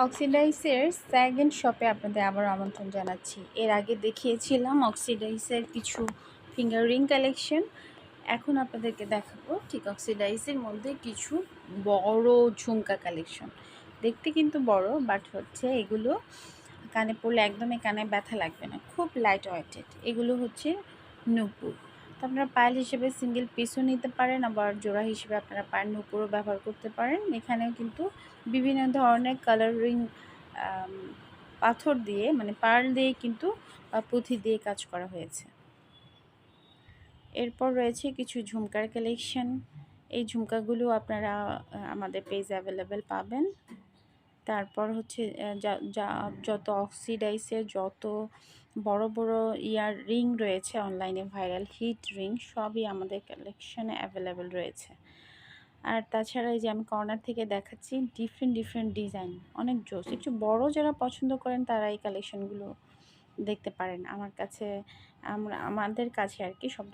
অক্সিডাইসের second শপে আপনাদের আবার আমন্ত্রণ জানাচ্ছি। এর আগে দেখিয়েছিলাম অক্সিডাইসের কিছু ফিঙ্গার রিং কালেকশন। এখন আপনাদেরকে দেখাবো ঠিক অক্সিডাইসের মধ্যে কিছু বড় ঝুমকা কালেকশন। দেখতে কিন্তু বড়, বাট হচ্ছে এগুলো কানে পরলে একদমই কানে ব্যথা লাগবে না, খুব লাইট ওয়েটেড। এগুলো হচ্ছে নূপুর। তো আপনারা পায়েল হিসেবে সিঙ্গেল পিসও নিতে পারেন, আবার জোড়া হিসেবে আপনারা পায়ের নূপুরও ব্যবহার করতে পারেন। এখানেও কিন্তু বিভিন্ন ধরনের কালারিং পাথর দিয়ে, মানে পার্ল দিয়ে কিন্তু পুঁথি দিয়ে কাজ করা হয়েছে। এরপর রয়েছে কিছু ঝুমকার কালেকশন। এই ঝুমকাগুলো আপনারা আমাদের পেজে অ্যাভেলেবেল পাবেন। তারপর হচ্ছে যত অক্সিডাইসের যত বড় বড় ইয়ার রিং রয়েছে, অনলাইনে ভাইরাল হিট রিং, সবই আমাদের কালেকশনে অ্যাভেলেবেল রয়েছে। আর তাছাড়া এই যে আমি কর্নার থেকে দেখাচ্ছি ডিফারেন্ট ডিজাইন, অনেক জোস। একটু বড় যারা পছন্দ করেন তারা এই কালেকশনগুলো দেখতে পারেন। আমাদের কাছে আর কি সব